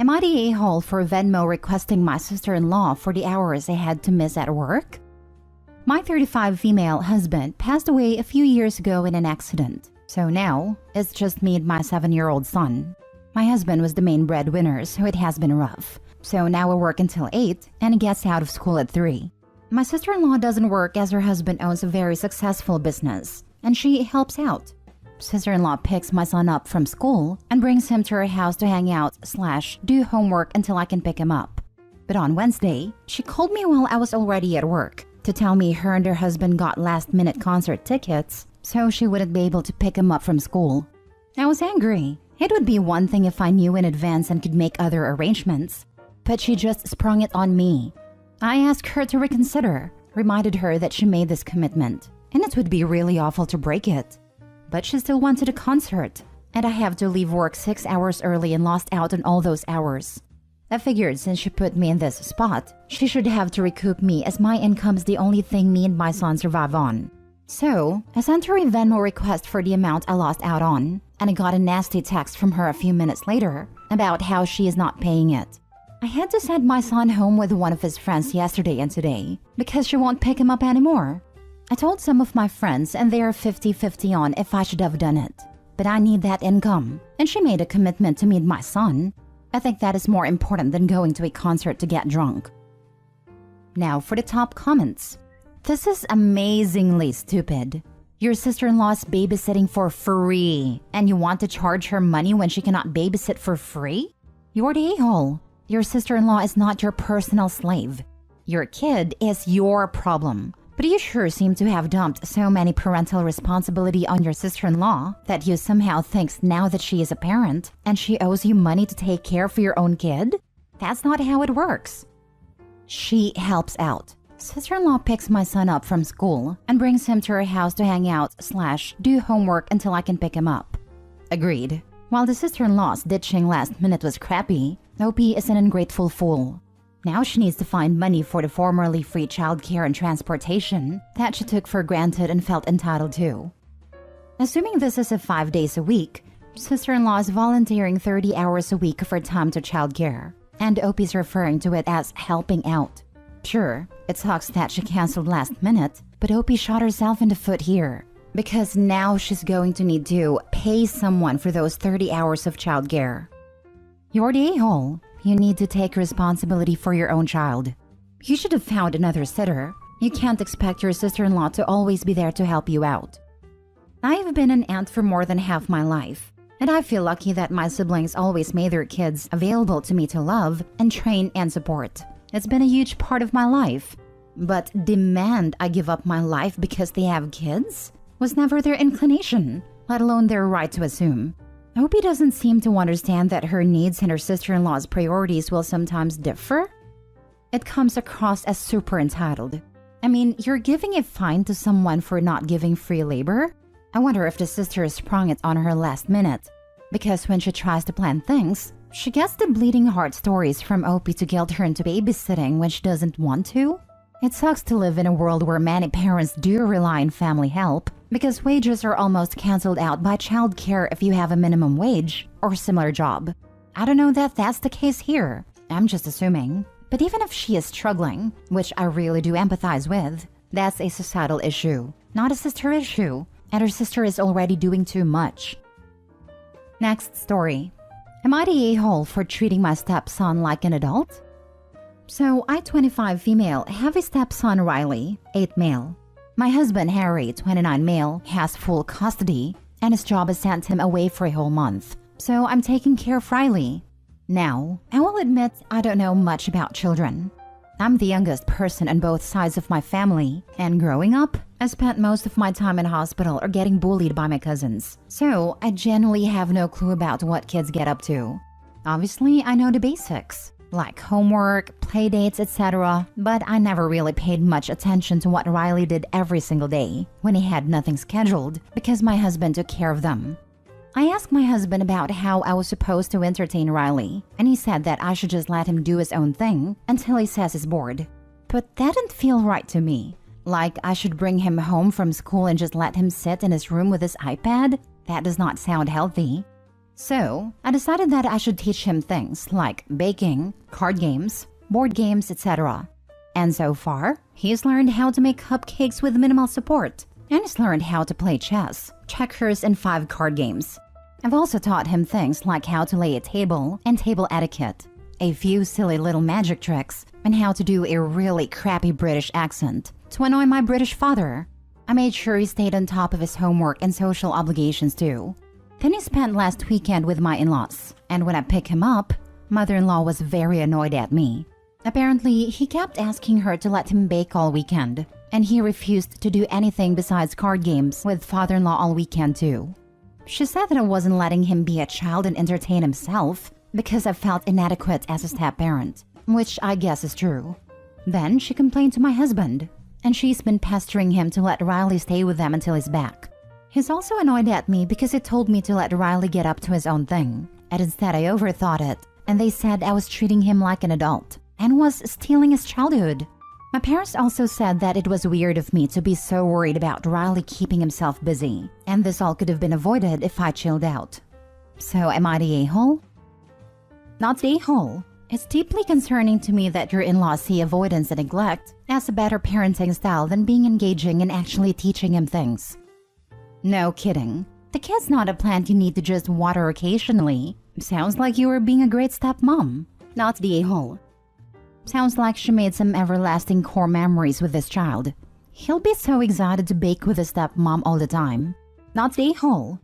Am I the a-hole for Venmo requesting my sister-in-law for the hours I had to miss at work? My 35 female husband passed away a few years ago in an accident, so now it's just me and my 7-year-old son. My husband was the main breadwinner, so it has been rough. So now I work until 8 and he gets out of school at 3. My sister-in-law doesn't work as her husband owns a very successful business, and she helps out. Sister-in-law picks my son up from school and brings him to her house to hang out / do homework until I can pick him up. But on Wednesday, she called me while I was already at work to tell me her and her husband got last-minute concert tickets, so she wouldn't be able to pick him up from school. I was angry. It would be one thing if I knew in advance and could make other arrangements, but she just sprung it on me. I asked her to reconsider, reminded her that she made this commitment, and it would be really awful to break it. But she still wanted a concert, and I have to leave work 6 hours early and lost out on all those hours. I figured since she put me in this spot, she should have to recoup me as my income's the only thing me and my son survive on. So, I sent her a Venmo request for the amount I lost out on, and I got a nasty text from her a few minutes later about how she is not paying it. I had to send my son home with one of his friends yesterday and today because she won't pick him up anymore. I told some of my friends and they are 50-50 on if I should have done it. But I need that income, and she made a commitment to meet my son. I think that is more important than going to a concert to get drunk. Now for the top comments. This is amazingly stupid. Your sister-in-law's babysitting for free, and you want to charge her money when she cannot babysit for free? You're the a-hole. Your sister-in-law is not your personal slave. Your kid is your problem. But you sure seem to have dumped so many parental responsibility on your sister-in-law that you somehow think now that she is a parent and she owes you money to take care for your own kid? That's not how it works. She helps out. Sister-in-law picks my son up from school and brings him to her house to hang out / do homework until I can pick him up. Agreed. While the sister-in-law's ditching last minute was crappy, OP is an ungrateful fool. Now she needs to find money for the formerly free childcare and transportation that she took for granted and felt entitled to. Assuming this is a 5 days a week, sister-in-law is volunteering 30 hours a week of her time to childcare, and OP is referring to it as helping out. Sure, it sucks that she canceled last minute, but OP shot herself in the foot here, because now she's going to need to pay someone for those 30 hours of childcare. You're the a-hole. You need to take responsibility for your own child. You should have found another sitter. You can't expect your sister-in-law to always be there to help you out. I've been an aunt for more than half my life, and I feel lucky that my siblings always made their kids available to me to love and train and support. It's been a huge part of my life. But demand I give up my life because they have kids was never their inclination, let alone their right to assume. Opie doesn't seem to understand that her needs and her sister-in-law's priorities will sometimes differ. It comes across as super entitled. I mean, you're giving a fine to someone for not giving free labor? I wonder if the sister sprung it on her last minute. Because when she tries to plan things, she gets the bleeding heart stories from Opie to guilt her into babysitting when she doesn't want to. It sucks to live in a world where many parents do rely on family help because wages are almost cancelled out by childcare if you have a minimum wage or similar job. I don't know that that's the case here. I'm just assuming. But even if she is struggling, which I really do empathize with, that's a societal issue, not a sister issue, and her sister is already doing too much. Next story. Am I the a-hole for treating my stepson like an adult? So, I, 25 female, have a stepson Riley, 8 male. My husband Harry, 29 male, has full custody, and his job has sent him away for a whole month. So I'm taking care of Riley. Now, I will admit I don't know much about children. I'm the youngest person on both sides of my family, and growing up, I spent most of my time in hospital or getting bullied by my cousins. So I genuinely have no clue about what kids get up to. Obviously, I know the basics, like homework, playdates, etc., but I never really paid much attention to what Riley did every single day when he had nothing scheduled because my husband took care of them. I asked my husband about how I was supposed to entertain Riley, and he said that I should just let him do his own thing until he says he's bored. But that didn't feel right to me. Like I should bring him home from school and just let him sit in his room with his iPad? That does not sound healthy. So, I decided that I should teach him things like baking, card games, board games, etc. And so far, he's learned how to make cupcakes with minimal support, and he's learned how to play chess, checkers, and 5 card games. I've also taught him things like how to lay a table and table etiquette, a few silly little magic tricks, and how to do a really crappy British accent to annoy my British father. I made sure he stayed on top of his homework and social obligations too. Then he spent last weekend with my in-laws, and when I picked him up, mother-in-law was very annoyed at me. Apparently, he kept asking her to let him bake all weekend, and he refused to do anything besides card games with father-in-law all weekend too. She said that I wasn't letting him be a child and entertain himself because I felt inadequate as a step-parent, which I guess is true. Then she complained to my husband, and she's been pestering him to let Riley stay with them until he's back. He's also annoyed at me because he told me to let Riley get up to his own thing, and instead I overthought it, and they said I was treating him like an adult and was stealing his childhood. My parents also said that it was weird of me to be so worried about Riley keeping himself busy, and this all could have been avoided if I chilled out. So am I the a-hole? Not the a-hole. It's deeply concerning to me that your in-laws see avoidance and neglect as a better parenting style than being engaging and actually teaching him things. No kidding. The kid's not a plant you need to just water occasionally. Sounds like you were being a great stepmom. Not the a-hole. Sounds like she made some everlasting core memories with this child. He'll be so excited to bake with his stepmom all the time. Not the a-hole.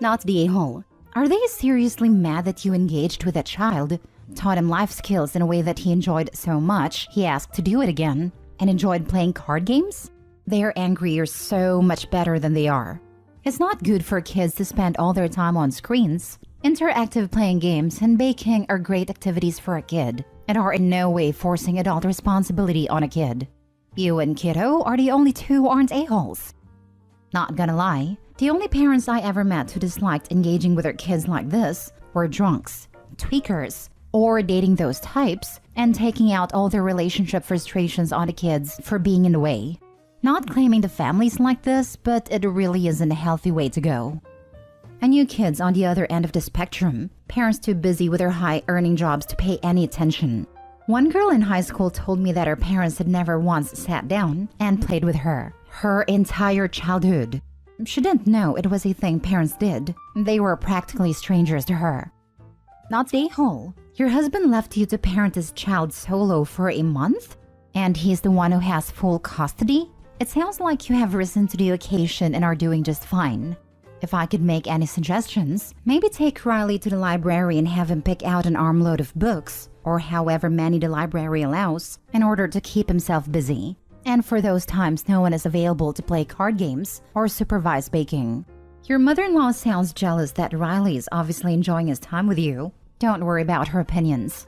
Not the a-hole. Are they seriously mad that you engaged with a child, taught him life skills in a way that he enjoyed so much he asked to do it again, and enjoyed playing card games? They're angry you're so much better than they are. It's not good for kids to spend all their time on screens. Interactive playing games and baking are great activities for a kid and are in no way forcing adult responsibility on a kid. You and kiddo are the only two who aren't a-holes. Not gonna lie, the only parents I ever met who disliked engaging with their kids like this were drunks, tweakers, or dating those types and taking out all their relationship frustrations on the kids for being in the way. Not claiming the families like this, but it really isn't a healthy way to go. I knew kids on the other end of the spectrum, parents too busy with their high-earning jobs to pay any attention. One girl in high school told me that her parents had never once sat down and played with her entire childhood. She didn't know it was a thing parents did. They were practically strangers to her. Not the a-hole. Your husband left you to parent his child solo for a month? And he's the one who has full custody? It sounds like you have risen to the occasion and are doing just fine. If I could make any suggestions, maybe take Riley to the library and have him pick out an armload of books, or however many the library allows, in order to keep himself busy. And for those times no one is available to play card games or supervise baking. Your mother-in-law sounds jealous that Riley is obviously enjoying his time with you. Don't worry about her opinions.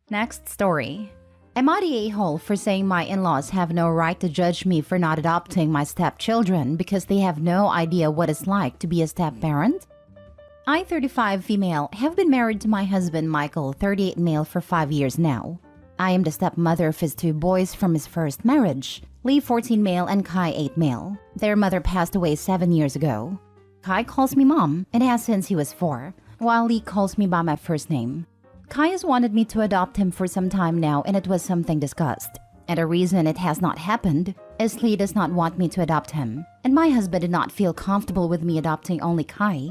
Next story. Am I the a-hole for saying my in-laws have no right to judge me for not adopting my stepchildren because they have no idea what it's like to be a step-parent? I, 35 female, have been married to my husband Michael, 38 male, for 5 years now. I am the stepmother of his 2 boys from his first marriage, Lee, 14 male, and Kai, 8 male. Their mother passed away 7 years ago. Kai calls me mom, and has since he was 4, while Lee calls me by my first name. Kai has wanted me to adopt him for some time now, and it was something discussed. And the reason it has not happened is Lee does not want me to adopt him, and my husband did not feel comfortable with me adopting only Kai.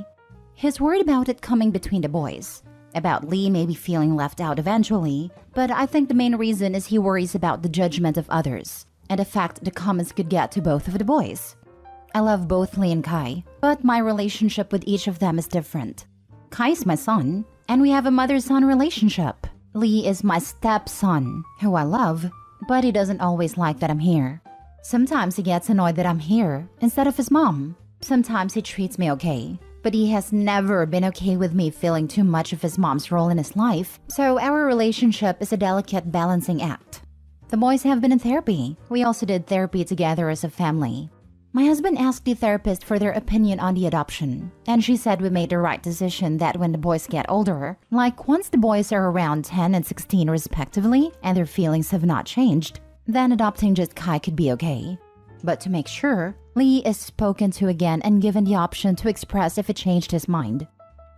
He's worried about it coming between the boys, about Lee maybe feeling left out eventually, but I think the main reason is he worries about the judgment of others, and the fact the comments could get to both of the boys. I love both Lee and Kai, but my relationship with each of them is different. Kai is my son, and we have a mother-son relationship. Lee is my stepson, who I love, but he doesn't always like that I'm here. Sometimes he gets annoyed that I'm here instead of his mom. Sometimes he treats me okay, but he has never been okay with me feeling too much of his mom's role in his life, so our relationship is a delicate balancing act. The boys have been in therapy. We also did therapy together as a family. My husband asked the therapist for their opinion on the adoption, and she said we made the right decision that when the boys get older, like once the boys are around 10 and 16 respectively, and their feelings have not changed, then adopting just Kai could be okay. But to make sure, Lee is spoken to again and given the option to express if it changed his mind.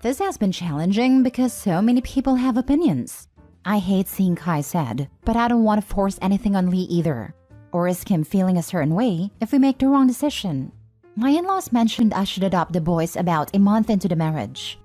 This has been challenging because so many people have opinions. I hate seeing Kai sad, but I don't want to force anything on Lee either, or risk him feeling a certain way if we make the wrong decision. My in-laws mentioned I should adopt the boys about a month into the marriage.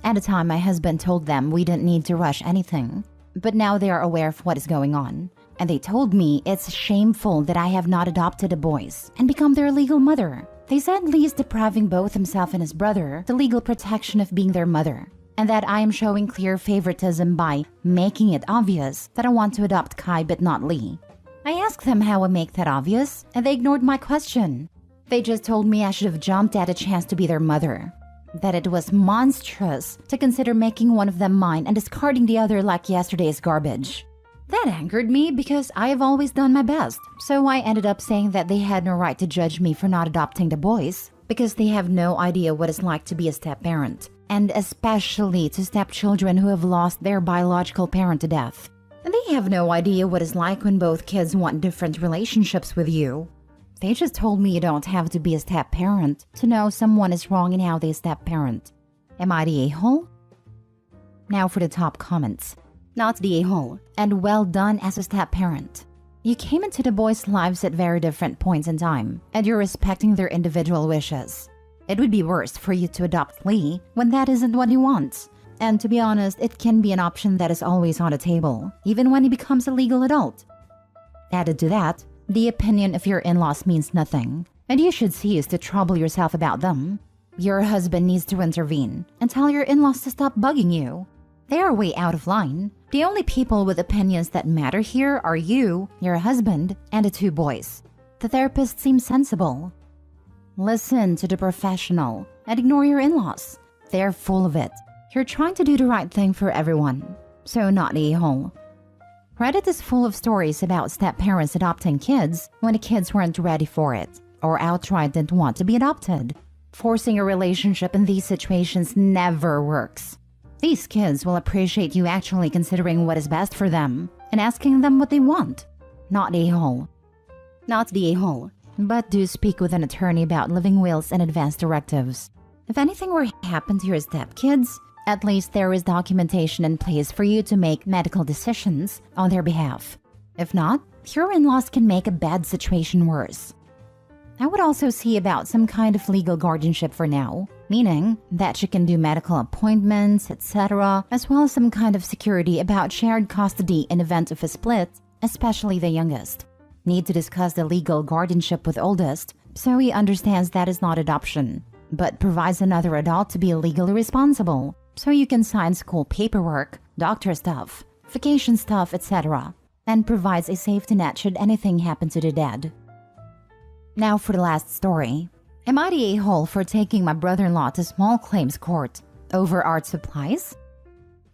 At the time, my husband told them we didn't need to rush anything, but now they are aware of what is going on, and they told me it's shameful that I have not adopted the boys and become their legal mother. They said Lee is depriving both himself and his brother the legal protection of being their mother, and that I am showing clear favoritism by making it obvious that I want to adopt Kai but not Lee. I asked them how I make that obvious, and they ignored my question. They just told me I should have jumped at a chance to be their mother, that it was monstrous to consider making one of them mine and discarding the other like yesterday's garbage. That angered me because I have always done my best, so I ended up saying that they had no right to judge me for not adopting the boys because they have no idea what it's like to be a step-parent, and especially to stepchildren who have lost their biological parent to death. And they have no idea what it's like when both kids want different relationships with you. They just told me you don't have to be a step-parent to know someone is wrong in how they step-parent. Am I the a-hole? Now for the top comments. Not the a-hole, and well done as a step-parent. You came into the boys' lives at very different points in time, and you're respecting their individual wishes. It would be worse for you to adopt Lee when that isn't what he wants. And to be honest, it can be an option that is always on the table, even when he becomes a legal adult. Added to that, the opinion of your in-laws means nothing, and you should cease to trouble yourself about them. Your husband needs to intervene and tell your in-laws to stop bugging you. They are way out of line. The only people with opinions that matter here are you, your husband, and the two boys. The therapist seems sensible. Listen to the professional and ignore your in-laws. They're full of it. You're trying to do the right thing for everyone, so not the a-hole. Reddit is full of stories about step-parents adopting kids when the kids weren't ready for it, or outright didn't want to be adopted. Forcing a relationship in these situations never works. These kids will appreciate you actually considering what is best for them and asking them what they want. Not the a-hole. Not the a-hole, but do speak with an attorney about living wills and advance directives. If anything were to happen to your stepkids, at least there is documentation in place for you to make medical decisions on their behalf. If not, your in-laws can make a bad situation worse. I would also see about some kind of legal guardianship for now, meaning that you can do medical appointments, etc., as well as some kind of security about shared custody in event of a split, especially the youngest. Need to discuss the legal guardianship with oldest, so he understands that is not adoption, but provides another adult to be legally responsible. So you can sign school paperwork, doctor stuff, vacation stuff, etc., and provides a safety net should anything happen to the dad. Now for the last story. Am I the a-hole for taking my brother-in-law to small claims court over art supplies?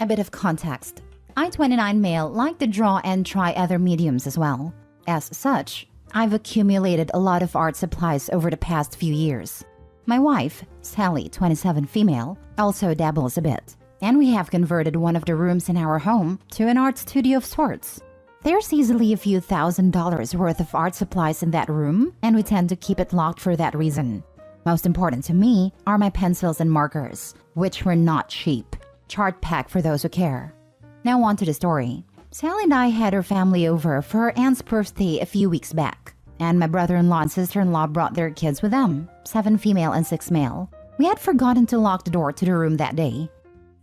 A bit of context. I, 29 male, like to draw and try other mediums as well. As such, I've accumulated a lot of art supplies over the past few years. My wife, Sally, 27 female, also dabbles a bit, and we have converted one of the rooms in our home to an art studio of sorts. There's easily a few $1,000s worth of art supplies in that room, and we tend to keep it locked for that reason. Most important to me are my pencils and markers, which were not cheap. Chart pack for those who care. Now on to the story. Sally and I had her family over for her aunt's birthday a few weeks back, and my brother-in-law and sister-in-law brought their kids with them, 7 female and 6 male. We had forgotten to lock the door to the room that day.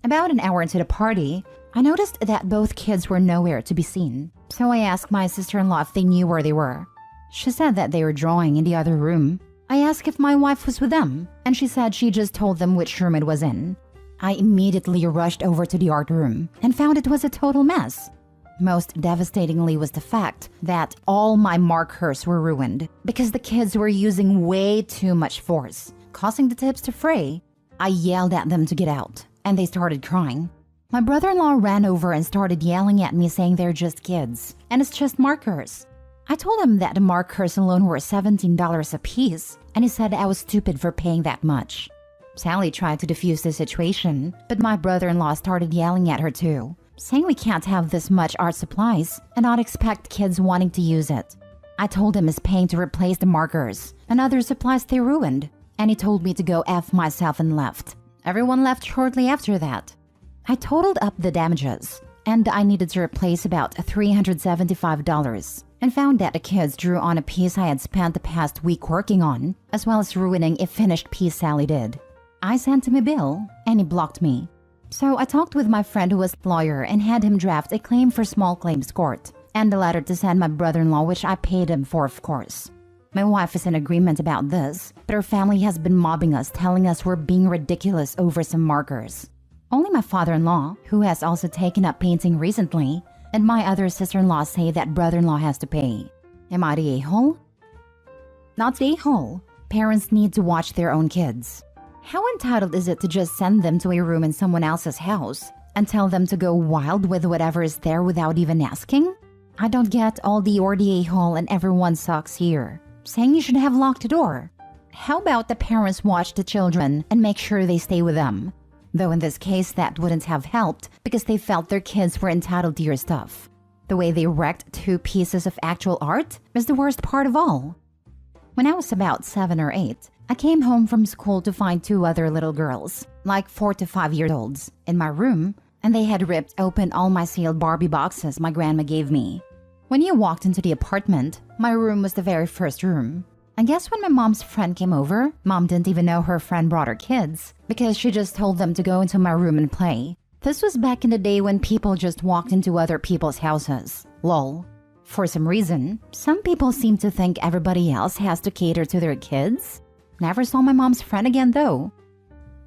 About an hour into the party, I noticed that both kids were nowhere to be seen, so I asked my sister-in-law if they knew where they were. She said that they were drawing in the other room. I asked if my wife was with them, and she said she just told them which room it was in. I immediately rushed over to the art room and found it was a total mess. Most devastatingly was the fact that all my markers were ruined because the kids were using way too much force, causing the tips to fray. I yelled at them to get out, and they started crying. My brother-in-law ran over and started yelling at me saying they're just kids, and it's just markers. I told him that the markers alone were $17 a piece, and he said I was stupid for paying that much. Sally tried to defuse the situation, but my brother-in-law started yelling at her too, saying we can't have this much art supplies and not expect kids wanting to use it. I told him he's paying to replace the markers and other supplies they ruined, and he told me to go F myself and left. Everyone left shortly after that. I totaled up the damages, and I needed to replace about $375 and found that the kids drew on a piece I had spent the past week working on, as well as ruining a finished piece Sally did. I sent him a bill, and he blocked me. So I talked with my friend who was a lawyer and had him draft a claim for small claims court, and a letter to send my brother-in-law, which I paid him for, of course. My wife is in agreement about this, but her family has been mobbing us, telling us we're being ridiculous over some markers. Only my father-in-law, who has also taken up painting recently, and my other sister-in-law say that brother-in-law has to pay. Am I the a-hole? Not the a-hole. Parents need to watch their own kids. How entitled is it to just send them to a room in someone else's house and tell them to go wild with whatever is there without even asking? I don't get all the or the a-hole and everyone sucks here, saying you should have locked the door. How about the parents watch the children and make sure they stay with them? Though in this case that wouldn't have helped because they felt their kids were entitled to your stuff. The way they wrecked 2 pieces of actual art is the worst part of all. When I was about 7 or 8, I came home from school to find 2 other little girls, like 4 to 5-year-olds, in my room, and they had ripped open all my sealed Barbie boxes my grandma gave me. When you walked into the apartment, my room was the very first room. I guess when my mom's friend came over, Mom didn't even know her friend brought her kids because she just told them to go into my room and play. This was back in the day when people just walked into other people's houses. Lol. For some reason, some people seem to think everybody else has to cater to their kids. Never saw my mom's friend again though.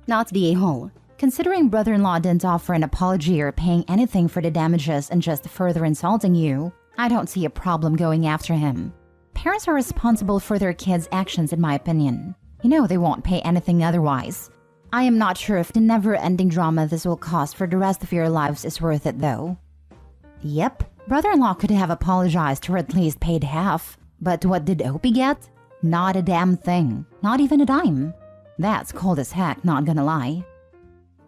Not the a-hole. Considering brother-in-law didn't offer an apology or paying anything for the damages and just further insulting you, I don't see a problem going after him. Parents are responsible for their kids' actions in my opinion. You know they won't pay anything otherwise. I am not sure if the never-ending drama this will cause for the rest of your lives is worth it though. Yep, brother-in-law could have apologized or at least paid half. But what did Opie get? Not a damn thing. Not even a dime. That's cold as heck, not gonna lie.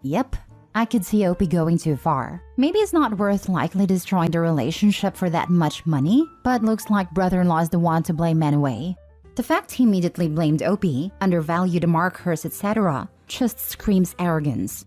Yep, I could see Opie going too far. Maybe it's not worth likely destroying the relationship for that much money, but looks like brother-in-law is the one to blame anyway. The fact he immediately blamed Opie, undervalued the markers, etc. just screams arrogance.